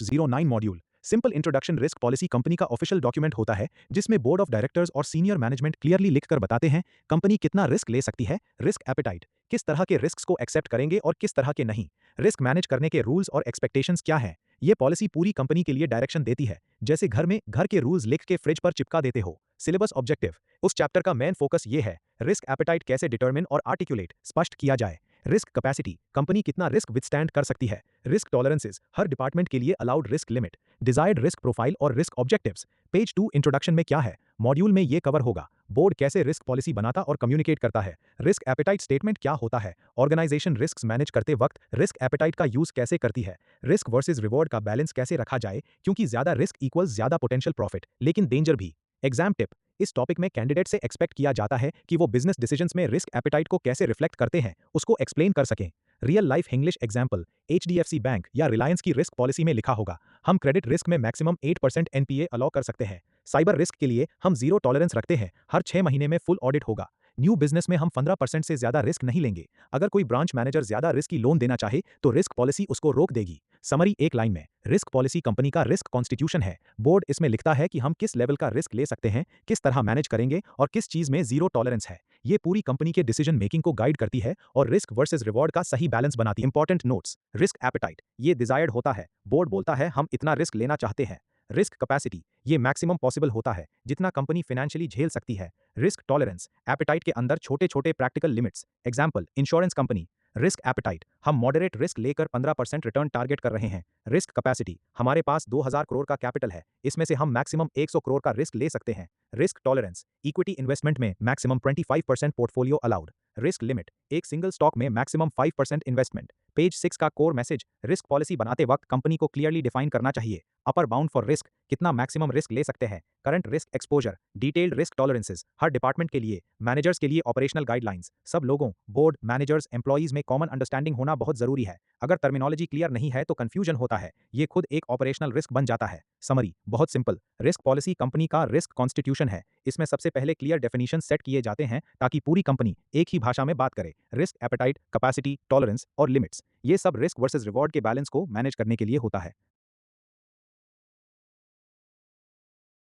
09 module simple introduction risk policy company का official document होता है जिसमें बोर्ड ऑफ डायरेक्टर्स और सीनियर मैनेजमेंट क्लियरली लिखकर बताते हैं कंपनी कितना रिस्क ले सकती है, रिस्क एपेटाइट, किस तरह के रिस्क को एक्सेप्ट करेंगे और किस तरह के नहीं, रिस्क मैनेज करने के रूल्स और एक्सपेक्टेशंस क्या हैं। ये पॉलिसी पूरी कंपनी के लिए डायरेक्शन देती है, जैसे घर में घर के रूल्स लिख के फ्रिज पर चिपका देते हो। सिलेबस ऑब्जेक्टिव, उस चैप्टर का मेन फोकस ये है रिस्क एपेटाइट कैसे डिटरमिन और आर्टिकुलेट स्पष्ट किया जाए। रिस्क कैपेसिटी, कंपनी कितना रिस्क विथस्टैंड कर सकती है। रिस्क टॉलरेंसेस, हर डिपार्टमेंट के लिए allowed risk limit. Desired risk profile और रिस्क ऑब्जेक्टिव्स। पेज 2 इंट्रोडक्शन में क्या है, मॉड्यूल में ये कवर होगा। बोर्ड कैसे रिस्क पॉलिसी बनाता और कम्युनिकेट करता है। रिस्क एपेटाइट स्टेटमेंट क्या होता है। ऑर्गेनाइजेशन रिस्क मैनेज करते वक्त रिस्क एपेटाइट का यूज कैसे करती है। रिस्क वर्सेस रिवॉर्ड का बैलेंस कैसे रखा जाए, क्योंकि ज्यादा रिस्क इक्वल्स ज्यादा पोटेंशियल प्रॉफिट, लेकिन डेंजर भी। एग्जाम टिप, इस टॉपिक में कैंडिडेट से एक्सपेक्ट किया जाता है कि वो बिजनेस डिसीजंस में रिस्क एपेटाइट को कैसे रिफ्लेक्ट करते हैं उसको एक्सप्लेन कर सकें। Real life English example, HDFC bank या रिलायंस की रिस्क पॉलिसी में लिखा होगा हम क्रेडिट रिस्क में मैक्सिमम 8% एनपीए अलाउ कर सकते हैं। साइबर रिस्क के लिए हम जीरो टॉलरेंस रखते हैं, हर 6 महीने में फुल ऑडिट होगा। न्यू बिजनेस में हम 15% से ज्यादा रिस्क नहीं लेंगे। अगर कोई ब्रांच मैनेजर ज्यादा रिस्क की लोन देना चाहे तो रिस्क पॉलिसी उसको रोक देगी। समरी एक लाइन में, रिस्क पॉलिसी कंपनी का रिस्क कॉन्स्टिट्यूशन है। बोर्ड इसमें लिखता है कि हम किस लेवल का रिस्क ले सकते हैं, किस तरह मैनेज करेंगे और किस चीज में जीरो टॉलरेंस है। ये पूरी कंपनी के डिसीजन मेकिंग को गाइड करती है और रिस्क वर्सेस रिवॉर्ड का सही बैलेंस बनाती है। इंपॉर्टेंट नोट्स, रिस्क एपेटाइट, ये डिजायर्ड होता है। बोर्ड बोलता है हम इतना रिस्क लेना चाहते हैं। रिस्क कैपेसिटी, ये मैक्सिमम पॉसिबल होता है जितना कंपनी फाइनेंशियली झेल सकती है। रिस्क टॉलरेंस, एपेटाइट के अंदर छोटे छोटे practical limits. Example, insurance company. Risk appetite, हम मॉडरेट रिस्क लेकर 15% रिटर्न टारगेट कर रहे हैं। रिस्क कैपेसिटी, हमारे पास 2000 करोड़ का कैपिटल है, इसमें से हम मैक्सिमम 100 करोड़ का रिस्क ले सकते हैं। रिस्क टॉलरेंस, इक्विटी इन्वेस्टमेंट में maximum 25% portfolio allowed. Risk limit, एक सिंगल स्टॉक में मैक्सिमम 5% इन्वेस्टमेंट। पेज 6 का कोर मैसेज, रिस्क पॉलिसी बनाते वक्त कंपनी को क्लियरली डिफाइन करना चाहिए। अपर बाउंड फॉर रिस्क, कितना मैक्सिमम रिस्क ले सकते हैं। Current risk exposure, detailed risk tolerances, हर डिपार्टमेंट के लिए। मैनेजर्स के लिए ऑपरेशनल गाइडलाइंस, सब लोगों, बोर्ड, मैनेजर्स, एम्प्लॉइज में कॉमन अंडरस्टैंडिंग होना बहुत जरूरी है। अगर टर्मिनोलॉजी क्लियर नहीं है तो कंफ्यूजन होता है, ये खुद एक ऑपरेशनल रिस्क बन जाता है। समरी, बहुत सिंपल, रिस्क पॉलिसी कंपनी का रिस्क कॉन्स्टिट्यूशन है। इसमें सबसे पहले क्लियर डेफिनेशन सेट किए जाते हैं ताकि पूरी कंपनी एक ही भाषा में बात करे। रिस्क एपेटाइट, कैपेसिटी, टॉलरेंस और लिमिट्स, ये सब रिस्क वर्सेस रिवॉर्ड के बैलेंस को मैनेज करने के लिए होता है।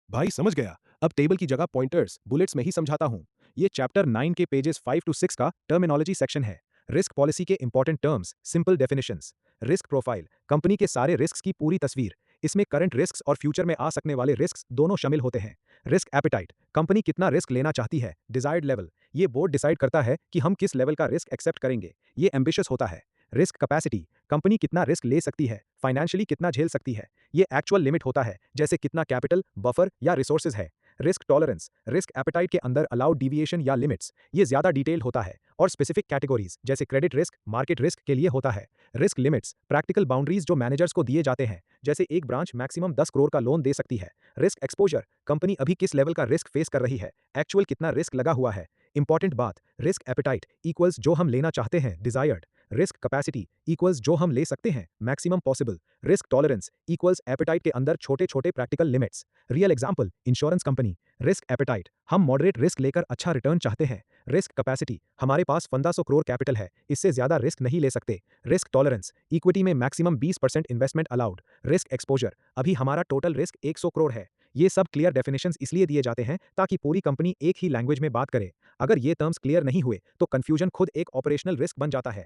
भाई समझ गया, अब टेबल की जगह पॉइंटर्स बुलेट्स में ही समझाता हूं। ये चैप्टर 9 के पेजेस 5 to 6 का टर्मिनोलॉजी सेक्शन है। रिस्क पॉलिसी के important terms, simple definitions. Risk profile, company के सारे रिस्क की पूरी तस्वीर, इसमें करंट रिस्क और फ्यूचर में आ सकने वाले रिस्क दोनों शामिल होते हैं। रिस्क एपेटाइट, कंपनी कितना रिस्क लेना चाहती है। डिजायर्ड लेवल, ये बोर्ड डिसाइड करता है कि हम किस लेवल का रिस्क एक्सेप्ट करेंगे, ये एम्बिशियस होता है। रिस्क कैपेसिटी, कंपनी कितना रिस्क ले सकती है, फाइनेंशियली कितना झेल सकती है, ये एक्चुअल लिमिट होता है, जैसे कितना कैपिटल, बफर या रिसोर्सेज है। रिस्क टॉलरेंस, रिस्क एपेटाइट के अंदर अलाउड डिविएशन या लिमिट्स, ये ज्यादा डिटेल्ड होता है और स्पेसिफिक कैटेगरीज जैसे क्रेडिट रिस्क, मार्केट रिस्क के लिए होता है। रिस्क लिमिट्स, प्रैक्टिकल बाउंड्रीज जो मैनेजर्स को दिए जाते हैं, जैसे एक ब्रांच मैक्सिमम 10 करोड़ का लोन दे सकती है। रिस्क एक्सपोजर, कंपनी अभी किस लेवल का रिस्क फेस कर रही है, एक्चुअल कितना रिस्क लगा हुआ है। इंपॉर्टेंट बात, रिस्क एपेटाइट इक्वल्स जो हम लेना चाहते हैं, डिजायर्ड। रिस्क कैपेसिटी इक्वल्स जो हम ले सकते हैं, maximum possible. Risk tolerance equals appetite के अंदर छोटे छोटे practical limits. Real example, insurance company. Risk appetite, हम मॉडरेट रिस्क लेकर अच्छा रिटर्न चाहते हैं। रिस्क कैपेसिटी, हमारे पास 1500 करोड़ कैपिटल है, इससे ज्यादा रिस्क नहीं ले सकते। रिस्क टॉलरेंस, इक्विटी में maximum 20% investment allowed. Risk exposure, अभी हमारा टोटल रिस्क 100 करोड़ है। ये सब क्लियर डेफिनेशंस इसलिए दिए जाते हैं ताकि पूरी कंपनी एक ही लैंग्वेज में बात करे। अगर ये टर्म्स क्लियर नहीं हुए तो कंफ्यूजन खुद एक ऑपरेशनल रिस्क बन जाता है।